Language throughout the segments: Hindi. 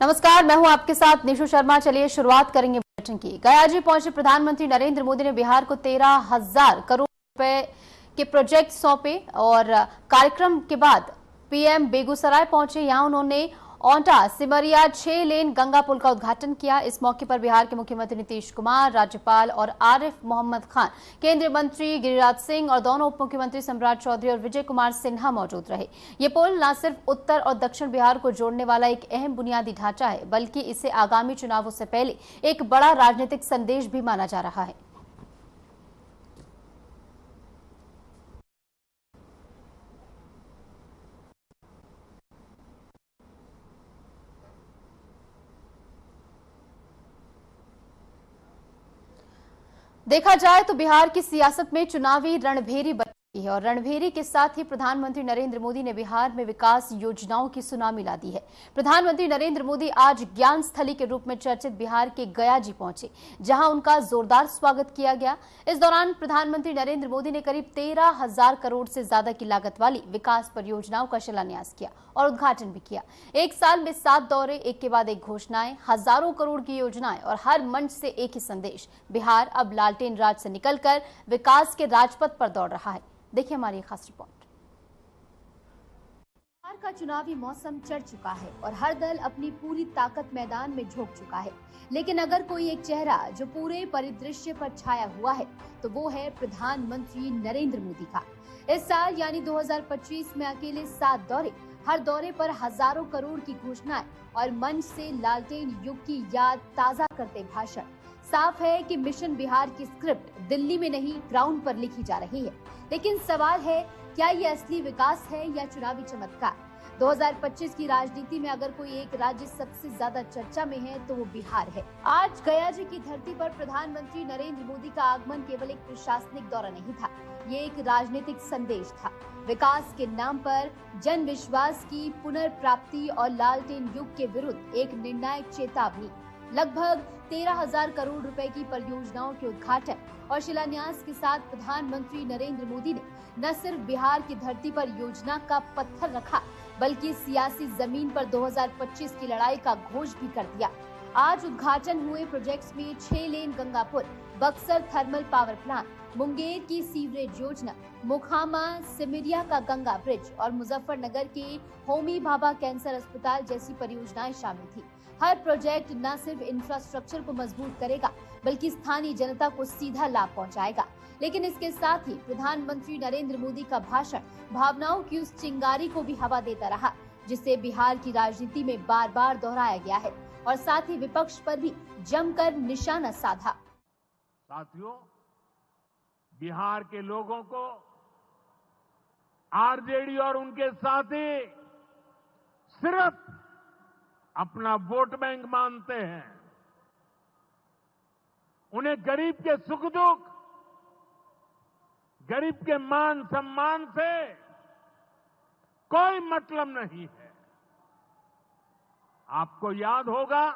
नमस्कार, मैं हूं आपके साथ निशु शर्मा। चलिए शुरुआत करेंगे बुलेटिन की। गया जी पहुंचे प्रधानमंत्री नरेंद्र मोदी ने बिहार को 13,000 करोड़ रुपए के प्रोजेक्ट सौंपे और कार्यक्रम के बाद पीएम बेगूसराय पहुंचे। यहां उन्होंने औंटा सिमरिया 6 लेन गंगा पुल का उद्घाटन किया। इस मौके पर बिहार के मुख्यमंत्री नीतीश कुमार, राज्यपाल और आरिफ मोहम्मद खान, केंद्रीय मंत्री गिरिराज सिंह और दोनों उप मुख्यमंत्री सम्राट चौधरी और विजय कुमार सिन्हा मौजूद रहे। ये पुल न सिर्फ उत्तर और दक्षिण बिहार को जोड़ने वाला एक अहम बुनियादी ढांचा है, बल्कि इसे आगामी चुनावों से पहले एक बड़ा राजनीतिक संदेश भी माना जा रहा है। देखा जाए तो बिहार की सियासत में चुनावी रणभेरी बची है और रणभेरी के साथ ही प्रधानमंत्री नरेंद्र मोदी ने बिहार में विकास योजनाओं की सुनामी ला दी है। प्रधानमंत्री नरेंद्र मोदी आज ज्ञान स्थली के रूप में चर्चित बिहार के गया जी पहुंचे, जहां उनका जोरदार स्वागत किया गया। इस दौरान प्रधानमंत्री नरेंद्र मोदी ने करीब 13,000 करोड़ से ज्यादा की लागत वाली विकास परियोजनाओं का शिलान्यास किया और उद्घाटन भी किया। एक साल में 7 दौरे, एक के बाद एक घोषणाएं, हजारों करोड़ की योजनाएं और हर मंच से एक ही संदेश। बिहार अब लालटेन राज से निकलकर विकास के राजपथ पर दौड़ रहा है। देखिए हमारी खास रिपोर्ट। बिहार का चुनावी मौसम चढ़ चुका है और हर दल अपनी पूरी ताकत मैदान में झोंक चुका है। लेकिन अगर कोई एक चेहरा जो पूरे परिदृश्य पर छाया हुआ है तो वो है प्रधानमंत्री नरेंद्र मोदी का। इस साल यानी 2025 में अकेले 7 दौरे, हर दौरे पर हजारों करोड़ की घोषणाएं और मंच से लालटेन युग की याद ताजा करते भाषण। साफ है कि मिशन बिहार की स्क्रिप्ट दिल्ली में नहीं, ग्राउंड पर लिखी जा रही है। लेकिन सवाल है, क्या ये असली विकास है या चुनावी चमत्कार? 2025 की राजनीति में अगर कोई एक राज्य सबसे ज्यादा चर्चा में है तो वो बिहार है। आज गया जी की धरती पर प्रधानमंत्री नरेंद्र मोदी का आगमन केवल एक प्रशासनिक दौरा नहीं था, ये एक राजनीतिक संदेश था। विकास के नाम पर जन विश्वास की पुनर्प्राप्ति और लालटेन युग के विरुद्ध एक निर्णायक चेतावनी। लगभग 13,000 करोड़ रुपए की परियोजनाओं के उद्घाटन और शिलान्यास के साथ प्रधानमंत्री नरेंद्र मोदी ने न सिर्फ बिहार की धरती पर योजना का पत्थर रखा, बल्कि सियासी जमीन पर 2025 की लड़ाई का घोष भी कर दिया। आज उद्घाटन हुए प्रोजेक्ट्स में 6 लेन गंगा पुल, Buxar thermal power plant, Munger की सीवरेज योजना, मोखामा सिमरिया का गंगा ब्रिज और मुजफ्फरनगर के होमी भाभा कैंसर अस्पताल जैसी परियोजनाएं शामिल थी। हर प्रोजेक्ट न सिर्फ इंफ्रास्ट्रक्चर को मजबूत करेगा, बल्कि स्थानीय जनता को सीधा लाभ पहुंचाएगा। लेकिन इसके साथ ही प्रधानमंत्री नरेंद्र मोदी का भाषण भावनाओं की उस चिंगारी को भी हवा देता रहा, जिसे बिहार की राजनीति में बार बार दोहराया गया है और साथ ही विपक्ष पर भी जमकर निशाना साधा। साथियों, बिहार के लोगों को आरजेडी और उनके साथी सिर्फ अपना वोट बैंक मानते हैं। उन्हें गरीब के सुख दुख, गरीब के मान सम्मान से कोई मतलब नहीं है। आपको याद होगा,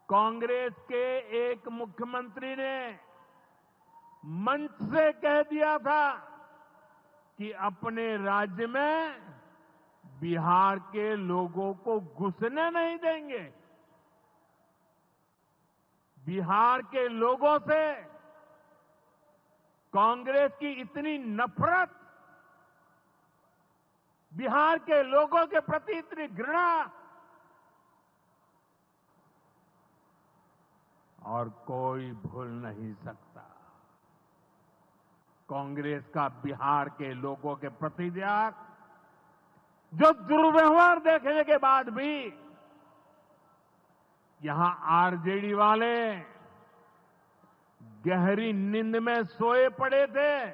कांग्रेस के एक मुख्यमंत्री ने मंच से कह दिया था कि अपने राज्य में बिहार के लोगों को घुसने नहीं देंगे। बिहार के लोगों से कांग्रेस की इतनी नफरत, बिहार के लोगों के प्रति इतनी घृणा और कोई भूल नहीं सकता। कांग्रेस का बिहार के लोगों के प्रति त्याग, जो दुर्व्यवहार देखने के बाद भी यहां आरजेडी वाले गहरी नींद में सोए पड़े थे।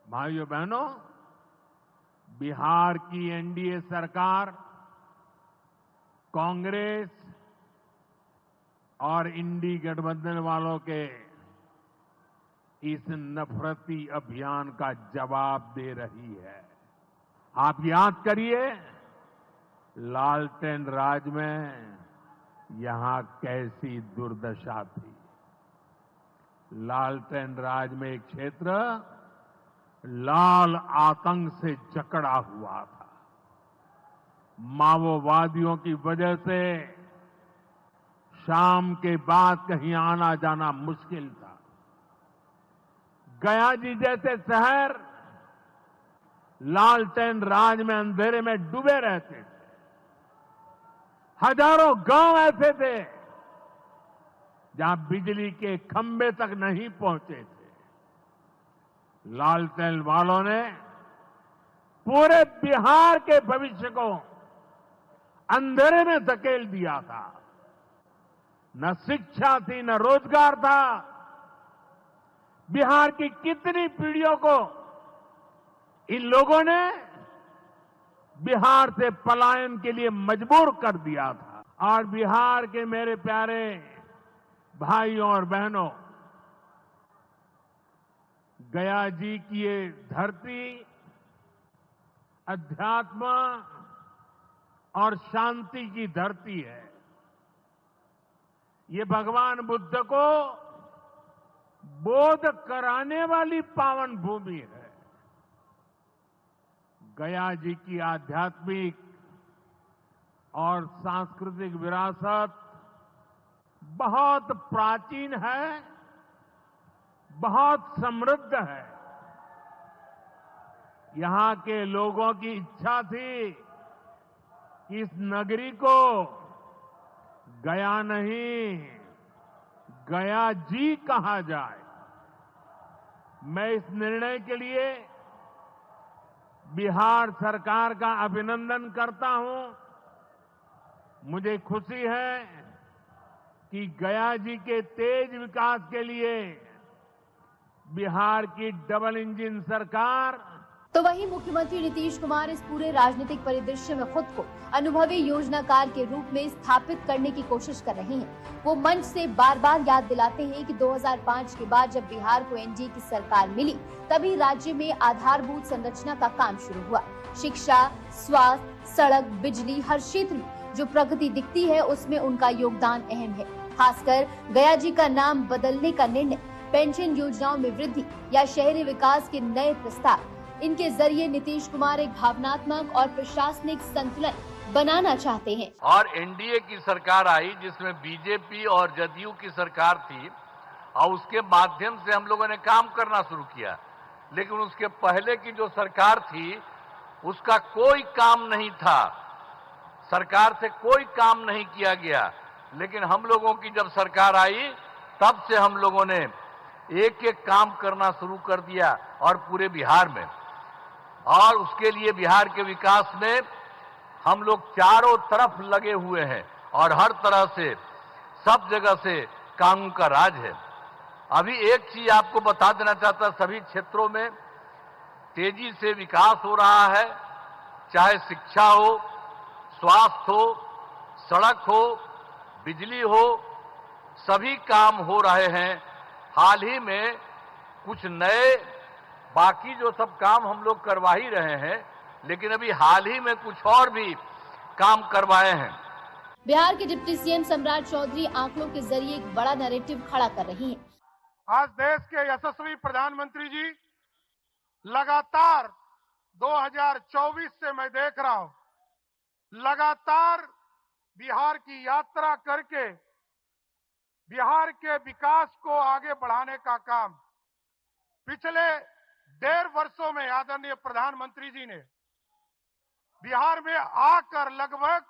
भाइयों बहनों, बिहार की एनडीए सरकार कांग्रेस और इंडी गठबंधन वालों के इस नफरती अभियान का जवाब दे रही है। आप याद करिए, लालटेन राज में यहां कैसी दुर्दशा थी। लालटेन राज में एक क्षेत्र लाल आतंक से जकड़ा हुआ था। माओवादियों की वजह से शाम के बाद कहीं आना जाना मुश्किल था। गया जी जैसे शहर लालटेन राज में अंधेरे में डूबे रहते थे। हजारों गांव ऐसे थे जहां बिजली के खंभे तक नहीं पहुंचे थे। लालटेन वालों ने पूरे बिहार के भविष्य को अंधेरे में धकेल दिया था। न शिक्षा थी, न रोजगार था। बिहार की कितनी पीढ़ियों को इन लोगों ने बिहार से पलायन के लिए मजबूर कर दिया था। और बिहार के मेरे प्यारे भाइयों और बहनों, गया जी की ये धरती अध्यात्म और शांति की धरती है। ये भगवान बुद्ध को बोध कराने वाली पावन भूमि है। गया जी की आध्यात्मिक और सांस्कृतिक विरासत बहुत प्राचीन है, बहुत समृद्ध है। यहां के लोगों की इच्छा थी कि इस नगरी को गया नहीं, गया जी कहा जाए। मैं इस निर्णय के लिए बिहार सरकार का अभिनंदन करता हूं। मुझे खुशी है कि गया जी के तेज विकास के लिए बिहार की डबल इंजन सरकार। तो वहीं मुख्यमंत्री नीतीश कुमार इस पूरे राजनीतिक परिदृश्य में खुद को अनुभवी योजनाकार के रूप में स्थापित करने की कोशिश कर रहे हैं। वो मंच से बार बार याद दिलाते हैं कि 2005 के बाद जब बिहार को एनडीए की सरकार मिली, तभी राज्य में आधारभूत संरचना का काम शुरू हुआ। शिक्षा, स्वास्थ्य, सड़क, बिजली, हर क्षेत्र में जो प्रगति दिखती है उसमें उनका योगदान अहम है। खासकर गया जी का नाम बदलने का निर्णय, पेंशन योजनाओं में वृद्धि या शहरी विकास के नए प्रस्ताव, इनके जरिए नीतीश कुमार एक भावनात्मक और प्रशासनिक संतुलन बनाना चाहते हैं। और एनडीए की सरकार आई जिसमें बीजेपी और जदयू की सरकार थी और उसके माध्यम से हम लोगों ने काम करना शुरू किया। लेकिन उसके पहले की जो सरकार थी उसका कोई काम नहीं था, सरकार से कोई काम नहीं किया गया। लेकिन हम लोगों की जब सरकार आई तब से हम लोगों ने एक एक काम करना शुरू कर दिया और पूरे बिहार में। और उसके लिए बिहार के विकास में हम लोग चारों तरफ लगे हुए हैं और हर तरह से सब जगह से कानून का राज है। अभी एक चीज आपको बता देना चाहता, सभी क्षेत्रों में तेजी से विकास हो रहा है, चाहे शिक्षा हो, स्वास्थ्य हो, सड़क हो, बिजली हो, सभी काम हो रहे हैं। हाल ही में कुछ नए, बाकी जो सब काम हम लोग करवा ही रहे हैं, लेकिन अभी हाल ही में कुछ और भी काम करवाए हैं। बिहार के डिप्टी सीएम सम्राट चौधरी आंकड़ों के जरिए एक बड़ा नैरेटिव खड़ा कर रही हैं। आज देश के यशस्वी प्रधानमंत्री जी लगातार 2024 से मैं देख रहा हूं, लगातार बिहार की यात्रा करके बिहार के विकास को आगे बढ़ाने का काम पिछले 1.5 वर्षों में आदरणीय प्रधानमंत्री जी ने बिहार में आकर लगभग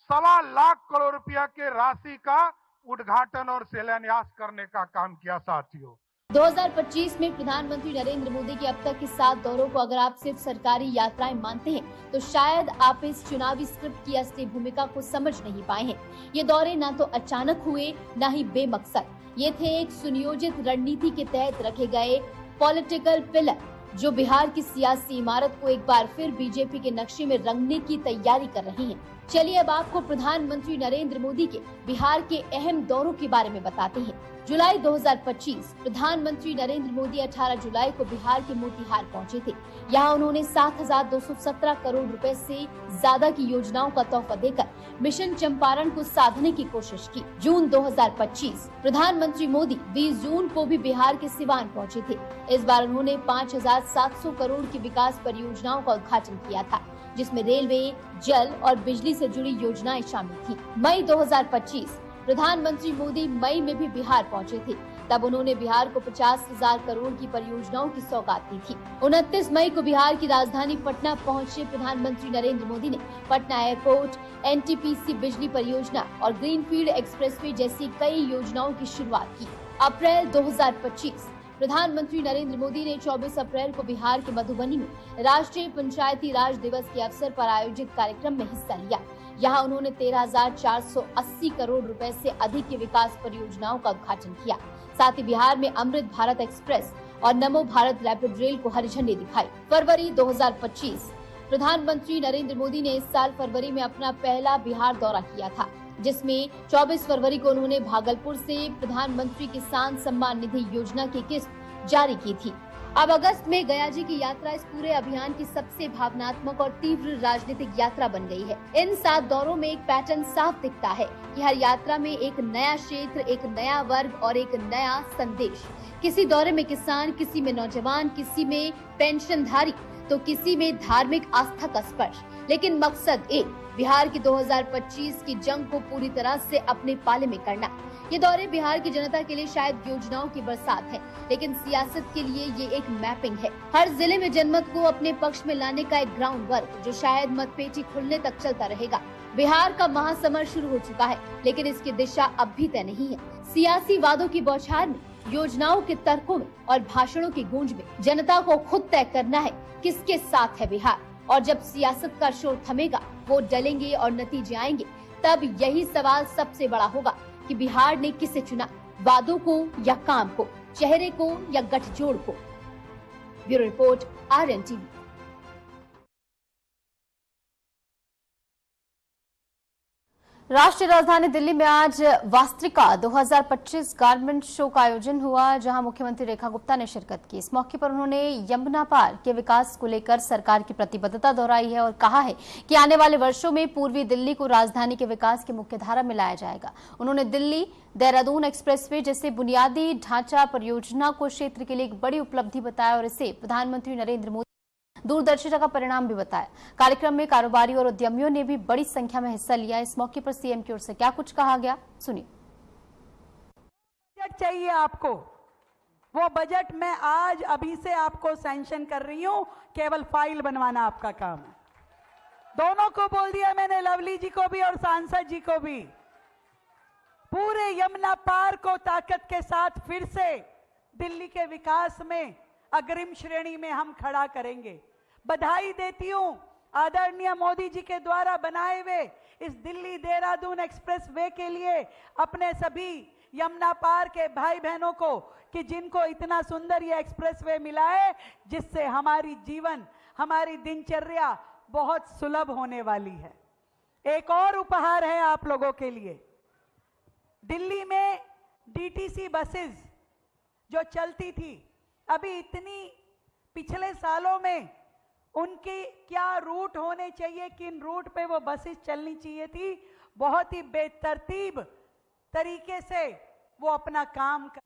1.25 लाख करोड़ रुपया के राशि का उद्घाटन और शिलान्यास करने का काम किया। साथियों, 2025 में प्रधानमंत्री नरेंद्र मोदी के अब तक के 7 दौरों को अगर आप सिर्फ सरकारी यात्राएं मानते हैं तो शायद आप इस चुनावी स्क्रिप्ट की असली भूमिका को समझ नहीं पाए हैं। ये दौरे ना तो अचानक हुए, ना ही बेमकसद। ये थे एक सुनियोजित रणनीति के तहत रखे गए पॉलिटिकल पिलर, जो बिहार की सियासी इमारत को एक बार फिर बीजेपी के नक्शे में रंगने की तैयारी कर रही हैं। चलिए अब आपको प्रधानमंत्री नरेंद्र मोदी के बिहार के अहम दौरों के बारे में बताते हैं। जुलाई 2025 प्रधानमंत्री नरेंद्र मोदी 18 जुलाई को बिहार के मोतिहार पहुंचे थे। यहां उन्होंने 7,217 करोड़ रुपए से ज्यादा की योजनाओं का तोहफा देकर मिशन चंपारण को साधने की कोशिश की। जून 2025 प्रधानमंत्री मोदी 20 जून को भी बिहार के सिवान पहुंचे थे। इस बार उन्होंने 5,700 करोड़ की विकास परियोजनाओं का उद्घाटन किया था। जिसमें रेलवे, जल और बिजली से जुड़ी योजनाएं शामिल थी। मई 2025 प्रधानमंत्री मोदी मई में भी बिहार पहुंचे थे। तब उन्होंने बिहार को 50,000 करोड़ की परियोजनाओं की सौगात दी थी। 29 मई को बिहार की राजधानी पटना पहुंचे प्रधानमंत्री नरेंद्र मोदी ने पटना एयरपोर्ट, एनटीपीसी बिजली परियोजना और ग्रीनफील्ड एक्सप्रेसवे जैसी कई योजनाओं की शुरुआत की। अप्रैल 2025 प्रधानमंत्री नरेंद्र मोदी ने 24 अप्रैल को बिहार के मधुबनी में राष्ट्रीय पंचायती राज दिवस के अवसर पर आयोजित कार्यक्रम में हिस्सा लिया। यहाँ उन्होंने 13,480 करोड़ रुपए से अधिक की विकास परियोजनाओं का उद्घाटन किया। साथ ही बिहार में अमृत भारत एक्सप्रेस और नमो भारत रैपिड रेल को हरी झंडी दिखाई। फरवरी 2025 प्रधानमंत्री नरेंद्र मोदी ने इस साल फरवरी में अपना पहला बिहार दौरा किया था, जिसमें 24 फरवरी को उन्होंने भागलपुर से प्रधानमंत्री किसान सम्मान निधि योजना की किस्त जारी की थी। अब अगस्त में गया जी की यात्रा इस पूरे अभियान की सबसे भावनात्मक और तीव्र राजनीतिक यात्रा बन गई है। इन 7 दौरों में एक पैटर्न साफ दिखता है कि हर यात्रा में एक नया क्षेत्र, एक नया वर्ग और एक नया संदेश। किसी दौरे में किसान, किसी में नौजवान, किसी में पेंशनधारी तो किसी में धार्मिक आस्था का स्पर्श, लेकिन मकसद एक, बिहार की 2025 की जंग को पूरी तरह से अपने पाले में करना। ये दौरे बिहार की जनता के लिए शायद योजनाओं की बरसात है, लेकिन सियासत के लिए ये एक मैपिंग है। हर जिले में जनमत को अपने पक्ष में लाने का एक ग्राउंड वर्क जो शायद मतपेटी खुलने तक चलता रहेगा। बिहार का महासमर शुरू हो चुका है, लेकिन इसकी दिशा अब भी तय नहीं है। सियासी वादों की बौछार में, योजनाओं के तर्कों में और भाषणों की गूंज में जनता को खुद तय करना है किसके साथ है बिहार। और जब सियासत का शोर थमेगा, वोट डलेंगे और नतीजे आएंगे, तब यही सवाल सबसे बड़ा होगा कि बिहार ने किसे चुना, वादों को या काम को, चेहरे को या गठजोड़ को। Bureau report, RN TV. राष्ट्रीय राजधानी दिल्ली में आज वास्त्रिका 2025 गारमेंट शो का आयोजन हुआ, जहां मुख्यमंत्री रेखा गुप्ता ने शिरकत की। इस मौके पर उन्होंने यमुना पार के विकास को लेकर सरकार की प्रतिबद्धता दोहराई है और कहा है कि आने वाले वर्षों में पूर्वी दिल्ली को राजधानी के विकास की मुख्यधारा में लाया जाएगा। उन्होंने दिल्ली देहरादून एक्सप्रेसवे जैसे बुनियादी ढांचा परियोजना को क्षेत्र के लिए एक बड़ी उपलब्धि बताया और इसे प्रधानमंत्री नरेंद्र मोदी दूरदर्शिता का परिणाम भी बताया। कार्यक्रम में कारोबारी और उद्यमियों ने भी बड़ी संख्या में हिस्सा लिया। इस मौके पर सीएम की ओर से क्या कुछ कहा गया, सुनिए। बजट चाहिए आपको, वो बजट मैं आज अभी से आपको सैंक्शन कर रही हूं, केवल फाइल बनवाना आपका काम है। दोनों को बोल दिया मैंने, लवली जी को भी और सांसद जी को भी। पूरे यमुना पार को ताकत के साथ फिर से दिल्ली के विकास में अग्रिम श्रेणी में हम खड़ा करेंगे। बधाई देती हूं आदरणीय मोदी जी के द्वारा बनाए हुए इस दिल्ली देहरादून एक्सप्रेस वे के लिए अपने सभी यमुना पार के भाई बहनों को कि जिनको इतना सुंदर ये एक्सप्रेस वे मिला है, जिससे हमारी जीवन, हमारी दिनचर्या बहुत सुलभ होने वाली है। एक और उपहार है आप लोगों के लिए। दिल्ली में डीटीसी बसेस जो चलती थी, अभी इतनी पिछले सालों में उनके क्या रूट होने चाहिए, किन रूट पे वो बसेस चलनी चाहिए थी, बहुत ही बेतरतीब तरीके से वो अपना काम कर।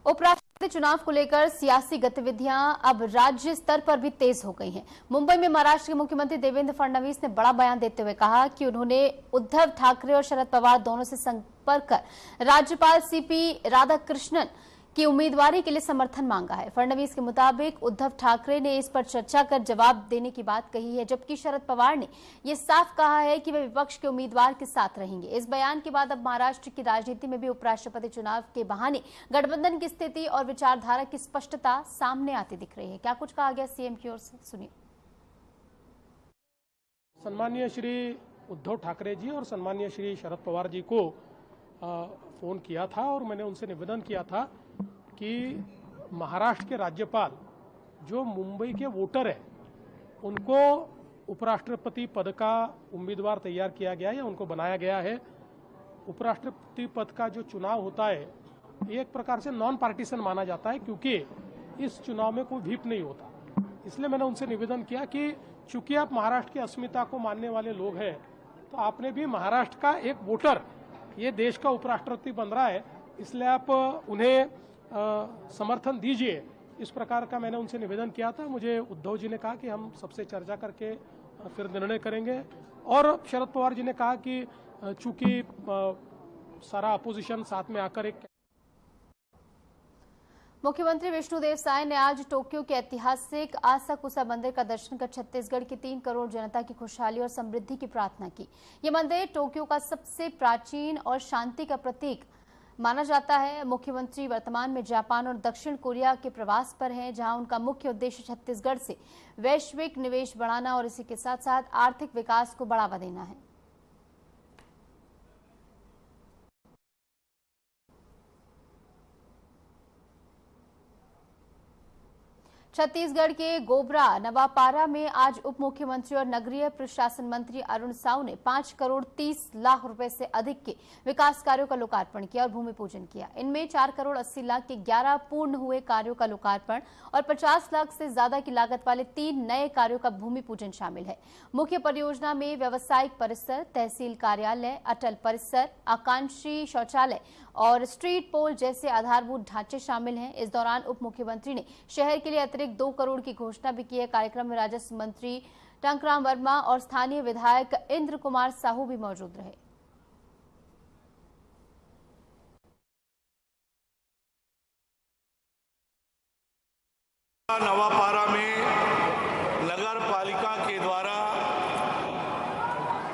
उपराष्ट्रपति चुनाव को लेकर सियासी गतिविधियां अब राज्य स्तर पर भी तेज हो गई हैं। मुंबई में महाराष्ट्र के मुख्यमंत्री देवेंद्र फडणवीस ने बड़ा बयान देते हुए कहा कि उन्होंने उद्धव ठाकरे और शरद पवार दोनों से संपर्क कर राज्यपाल सीपी राधाकृष्णन की उम्मीदवारी के लिए समर्थन मांगा है। फडणवीस के मुताबिक उद्धव ठाकरे ने इस पर चर्चा कर जवाब देने की बात कही है, जबकि शरद पवार ने यह साफ कहा है कि वे विपक्ष के उम्मीदवार के साथ रहेंगे। इस बयान के बाद अब महाराष्ट्र की राजनीति में भी उपराष्ट्रपति चुनाव के बहाने गठबंधन की स्थिति और विचारधारा की स्पष्टता सामने आती दिख रही है। क्या कुछ कहा गया सीएम की ओर से, सुनिए। सम्मानीय श्री उद्धव ठाकरे जी और सम्मानीय श्री शरद पवार जी को फोन किया था और मैंने उनसे निवेदन किया था कि महाराष्ट्र के राज्यपाल जो मुंबई के वोटर है, उनको उपराष्ट्रपति पद का उम्मीदवार तैयार किया गया है या उनको बनाया गया है। उपराष्ट्रपति पद का जो चुनाव होता है, एक प्रकार से नॉन पार्टीशन माना जाता है, क्योंकि इस चुनाव में कोई व्हिप नहीं होता। इसलिए मैंने उनसे निवेदन किया कि चूंकि आप महाराष्ट्र की अस्मिता को मानने वाले लोग हैं, तो आपने भी महाराष्ट्र का एक वोटर ये देश का उपराष्ट्रपति बन रहा है, इसलिए आप उन्हें समर्थन दीजिए इस प्रकार का मैंने उनसे निवेदन किया था। मुझे उद्धव जी ने कहा कि हम सबसे चर्चा करके फिर निर्णय करेंगे, और शरद पवार जी ने कहा कि चूंकि सारा अपोजिशन साथ में आकर एक मुख्यमंत्री विष्णुदेव साय ने आज टोक्यो के ऐतिहासिक आसाकुसा मंदिर का दर्शन कर छत्तीसगढ़ की 3 करोड़ जनता की खुशहाली और समृद्धि की प्रार्थना की। ये मंदिर टोक्यो का सबसे प्राचीन और शांति का प्रतीक माना जाता है। मुख्यमंत्री वर्तमान में जापान और दक्षिण कोरिया के प्रवास पर हैं, जहां उनका मुख्य उद्देश्य छत्तीसगढ़ से वैश्विक निवेश बढ़ाना और इसी के साथ साथ आर्थिक विकास को बढ़ावा देना है। छत्तीसगढ़ के गोबरा नवापारा में आज उप मुख्यमंत्री और नगरीय प्रशासन मंत्री अरुण साव ने 5 करोड़ 30 लाख रुपए से अधिक के विकास कार्यों का लोकार्पण किया और भूमि पूजन किया। इनमें 4 करोड़ 80 लाख के 11 पूर्ण हुए कार्यों का लोकार्पण और 50 लाख से ज्यादा की लागत वाले 3 नए कार्यों का भूमि पूजन शामिल है। मुख्य परियोजना में व्यावसायिक परिसर, तहसील कार्यालय, अटल परिसर, आकांक्षी शौचालय और स्ट्रीट पोल जैसे आधारभूत ढांचे शामिल हैं। इस दौरान उप मुख्यमंत्री ने शहर के लिए अतिरिक्त 2 करोड़ की घोषणा भी की है। कार्यक्रम में राजस्व मंत्री टंकराम वर्मा और स्थानीय विधायक इंद्र कुमार साहू भी मौजूद रहे। नवापारा में नगर पालिका के द्वारा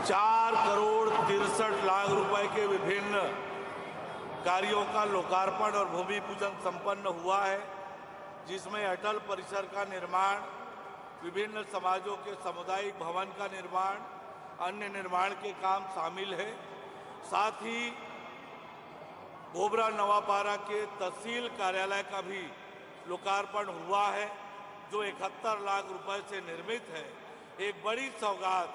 4 करोड़ 63 लाख रुपए के विभिन्न कार्यों का लोकार्पण और भूमि पूजन संपन्न हुआ है, जिसमें अटल परिसर का निर्माण, विभिन्न समाजों के सामुदायिक भवन का निर्माण, अन्य निर्माण के काम शामिल है। साथ ही गोबरा नवापारा के तहसील कार्यालय का भी लोकार्पण हुआ है, जो 71 लाख रुपए से निर्मित है। एक बड़ी सौगात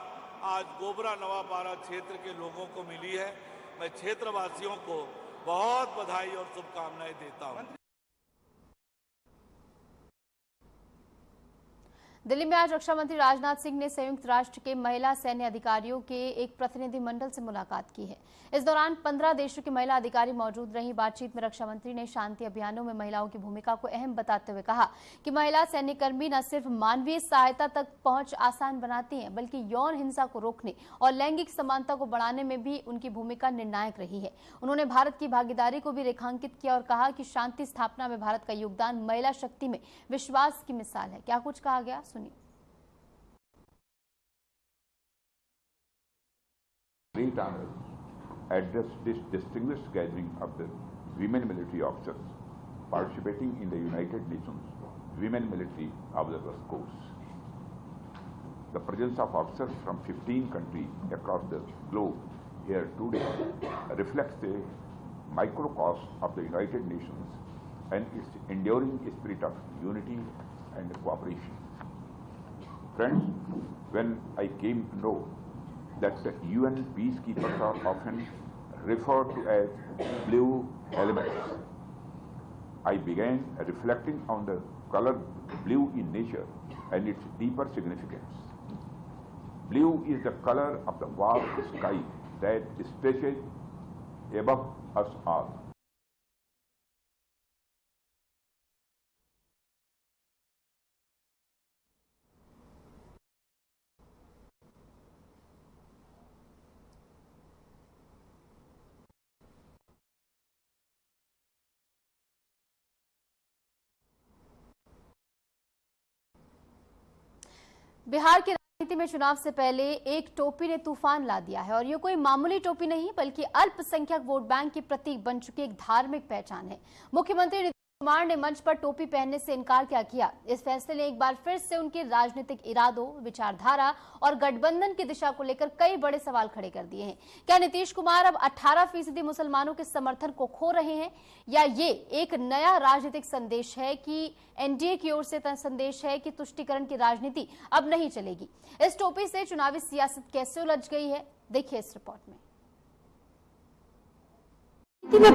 आज गोबरा नवापारा क्षेत्र के लोगों को मिली है। मैं क्षेत्रवासियों को बहुत बधाई और शुभकामनाएं देता हूं। दिल्ली में आज रक्षा मंत्री राजनाथ सिंह ने संयुक्त राष्ट्र के महिला सैन्य अधिकारियों के एक प्रतिनिधि मंडल से मुलाकात की है। इस दौरान 15 देशों की महिला अधिकारी मौजूद रहीं। बातचीत में रक्षा मंत्री ने शांति अभियानों में महिलाओं की भूमिका को अहम बताते हुए कहा कि महिला सैन्यकर्मी न सिर्फ मानवीय सहायता तक पहुंच आसान बनाती हैं, बल्कि यौन हिंसा को रोकने और लैंगिक समानता को बढ़ाने में भी उनकी भूमिका निर्णायक रही है। उन्होंने भारत की भागीदारी को भी रेखांकित किया और कहा कि शांति स्थापना में भारत का योगदान महिला शक्ति में विश्वास की मिसाल है। क्या कुछ कहा गया, सुनिए। Great honor address this distinguished gathering of the women military officers participating in the United Nations Women Military Observers Course. The presence of officers from 15 countries across the globe here today reflects the microcosm of the United Nations and its enduring spirit of unity and cooperation. Friends, when I came to know that the UN peacekeepers are often referred to as blue elements, I began reflecting on the color blue in nature and its deeper significance. Blue is the color of the vast sky that stretches above us all. Bihar की राजनीति में चुनाव से पहले एक टोपी ने तूफान ला दिया है और ये कोई मामूली टोपी नहीं बल्कि अल्पसंख्यक वोट बैंक की प्रतीक बन चुकी एक धार्मिक पहचान है। मुख्यमंत्री नीतीश कुमार ने मंच पर टोपी पहनने से इनकार क्या किया। इस फैसले ने एक बार फिर से उनके राजनीतिक इरादों, विचारधारा और गठबंधन की दिशा को लेकर कई बड़े सवाल खड़े कर दिए हैं। क्या नीतीश कुमार अब 18% मुसलमानों के समर्थन को खो रहे हैं, या ये एक नया राजनीतिक संदेश है कि एनडीए की ओर से संदेश है कि तुष्टीकरण की राजनीति अब नहीं चलेगी। इस टोपी से चुनावी सियासत कैसे उलझ गई है, देखिए इस रिपोर्ट में।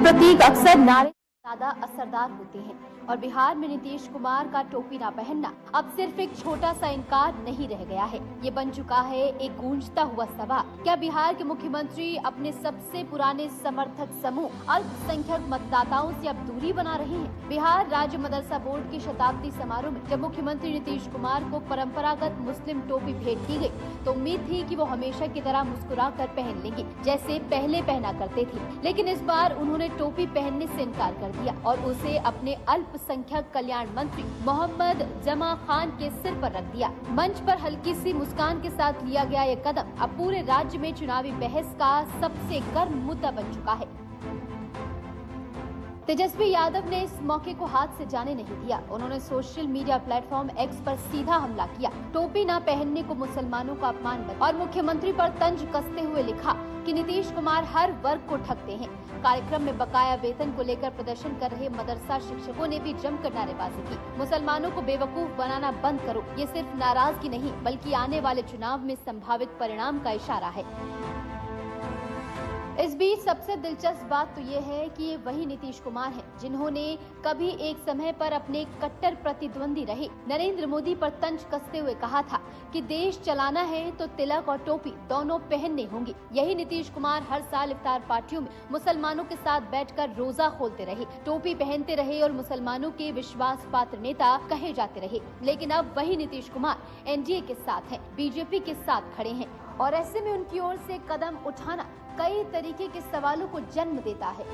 प्रतीक अक्सर नारे ज्यादा असरदार होते हैं और बिहार में नीतीश कुमार का टोपी ना पहनना अब सिर्फ एक छोटा सा इनकार नहीं रह गया है, ये बन चुका है एक गूंजता हुआ सवाल। क्या बिहार के मुख्यमंत्री अपने सबसे पुराने समर्थक समूह अल्पसंख्यक मतदाताओं से अब दूरी बना रहे हैं? बिहार राज्य मदरसा बोर्ड के शताब्दी समारोह में जब मुख्यमंत्री नीतीश कुमार को परंपरागत मुस्लिम टोपी भेंट की गई तो उम्मीद थी कि वो हमेशा की तरह मुस्कुरा कर पहन लेंगे जैसे पहले पहना करते थे, लेकिन इस बार उन्होंने टोपी पहनने से इनकार कर दिया और उसे अपने अल्पसंख्यक कल्याण मंत्री मोहम्मद जमा खान के सिर पर रख दिया। मंच पर हल्की सी मुस्कान के साथ लिया गया ये कदम अब पूरे राज्य में चुनावी बहस का सबसे गर्म मुद्दा बन चुका है। तेजस्वी यादव ने इस मौके को हाथ से जाने नहीं दिया। उन्होंने सोशल मीडिया प्लेटफॉर्म एक्स पर सीधा हमला किया, टोपी न पहनने को मुसलमानों का अपमान बताया और मुख्यमंत्री पर तंज कसते हुए लिखा कि नीतीश कुमार हर वर्ग को ठगते हैं। कार्यक्रम में बकाया वेतन को लेकर प्रदर्शन कर रहे मदरसा शिक्षकों ने भी जमकर नारेबाजी की। मुसलमानों को बेवकूफ बनाना बंद करो, ये सिर्फ नाराजगी नहीं बल्कि आने वाले चुनाव में संभावित परिणाम का इशारा है। इस बीच सबसे दिलचस्प बात तो ये है कि ये वही नीतीश कुमार हैं जिन्होंने कभी एक समय पर अपने कट्टर प्रतिद्वंदी रहे नरेंद्र मोदी पर तंज कसते हुए कहा था कि देश चलाना है तो तिलक और टोपी दोनों पहनने होंगे। यही नीतीश कुमार हर साल इफ्तार पार्टियों में मुसलमानों के साथ बैठकर रोजा खोलते रहे, टोपी पहनते रहे और मुसलमानों के विश्वास पात्र नेता कहे जाते रहे। लेकिन अब वही नीतीश कुमार एनडीए के साथ है, बीजेपी के साथ खड़े हैं और ऐसे में उनकी ओर से कदम उठाना कई तरीके के सवालों को जन्म देता है।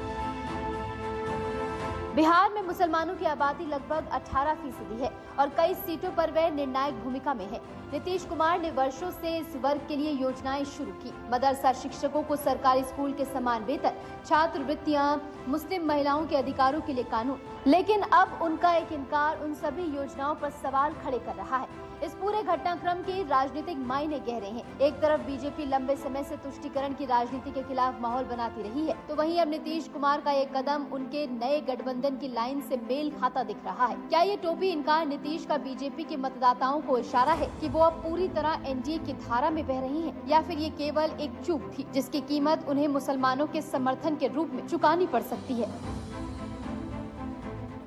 बिहार में मुसलमानों की आबादी लगभग 18% है और कई सीटों पर वह निर्णायक भूमिका में है। नीतीश कुमार ने वर्षों से इस वर्ग के लिए योजनाएं शुरू की, मदरसा शिक्षकों को सरकारी स्कूल के समान वेतन, छात्रवृत्तियां, मुस्लिम महिलाओं के अधिकारों के लिए कानून। लेकिन अब उनका एक इनकार उन सभी योजनाओं पर सवाल खड़े कर रहा है। इस पूरे घटनाक्रम के राजनीतिक मायने गहरे हैं। एक तरफ बीजेपी लंबे समय से तुष्टीकरण की राजनीति के खिलाफ माहौल बनाती रही है, तो वहीं अब नीतीश कुमार का ये कदम उनके नए गठबंधन की लाइन से मेल खाता दिख रहा है। क्या ये टोपी इनकार नीतीश का बीजेपी के मतदाताओं को इशारा है कि वो अब पूरी तरह एनडीए की धारा में बह रही हैं, या फिर ये केवल एक चूक थी जिसकी कीमत उन्हें मुसलमानों के समर्थन के रूप में चुकानी पड़ सकती है?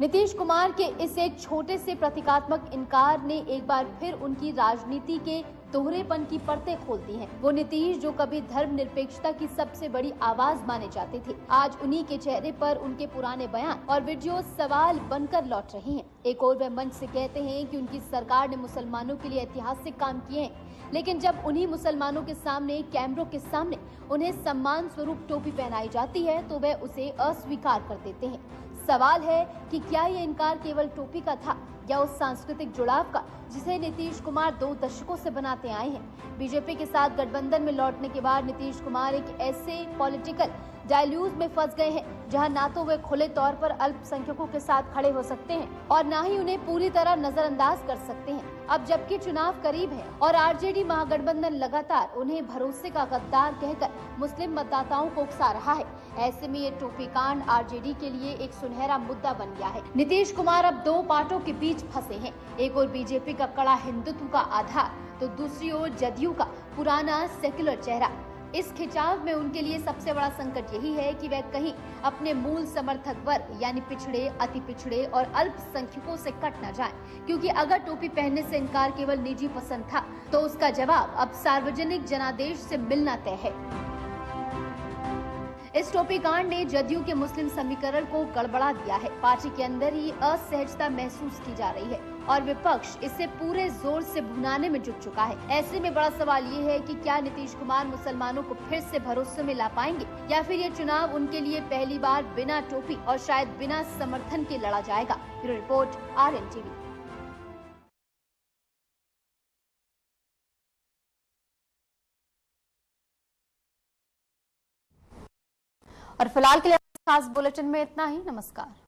नीतीश कुमार के इस एक छोटे से प्रतीकात्मक इनकार ने एक बार फिर उनकी राजनीति के दोहरेपन की परतें खोल दी हैं। वो नीतीश जो कभी धर्मनिरपेक्षता की सबसे बड़ी आवाज माने जाते थे, आज उन्हीं के चेहरे पर उनके पुराने बयान और वीडियो सवाल बनकर लौट रहे हैं। एक और वह मंच से कहते हैं कि उनकी सरकार ने मुसलमानों के लिए ऐतिहासिक काम किए हैं, लेकिन जब उन्हीं मुसलमानों के सामने, कैमरों के सामने उन्हें सम्मान स्वरूप टोपी पहनाई जाती है तो वह उसे अस्वीकार कर देते हैं। सवाल है कि क्या ये इनकार केवल टोपी का था या उस सांस्कृतिक जुड़ाव का जिसे नीतीश कुमार 2 दशकों से बनाते आए हैं। बीजेपी के साथ गठबंधन में लौटने के बाद नीतीश कुमार एक ऐसे पॉलिटिकल डायल्यूज में फंस गए हैं जहां ना तो वे खुले तौर पर अल्पसंख्यकों के साथ खड़े हो सकते हैं और ना ही उन्हें पूरी तरह नजरअंदाज कर सकते हैं। अब जबकि चुनाव करीब है और आरजेडी महागठबंधन लगातार उन्हें भरोसे का गद्दार कहकर मुस्लिम मतदाताओं को उकसा रहा है, ऐसे में ये टोपी कांड आरजेडी के लिए एक सुनहरा मुद्दा बन गया है। नीतीश कुमार अब 2 पार्टों के बीच फंसे हैं, एक और बीजेपी का कड़ा हिंदुत्व का आधार तो दूसरी ओर जदयू का पुराना सेक्युलर चेहरा। इस खिंचाव में उनके लिए सबसे बड़ा संकट यही है कि वह कहीं अपने मूल समर्थक वर्ग यानी पिछड़े, अति पिछड़े और अल्पसंख्यकों से कट न जाएं, क्योंकि अगर टोपी पहनने से इनकार केवल निजी पसंद था तो उसका जवाब अब सार्वजनिक जनादेश से मिलना तय है। इस टोपी कांड ने जदयू के मुस्लिम समीकरण को गड़बड़ा दिया है। पार्टी के अंदर ही असहजता महसूस की जा रही है और विपक्ष इसे पूरे जोर से भुनाने में जुट चुका है। ऐसे में बड़ा सवाल ये है कि क्या नीतीश कुमार मुसलमानों को फिर से भरोसे में ला पाएंगे या फिर ये चुनाव उनके लिए पहली बार बिना टोपी और शायद बिना समर्थन के लड़ा जाएगा। Bureau report, RNTV। और फिलहाल के लिए खास बुलेटिन में इतना ही। नमस्कार।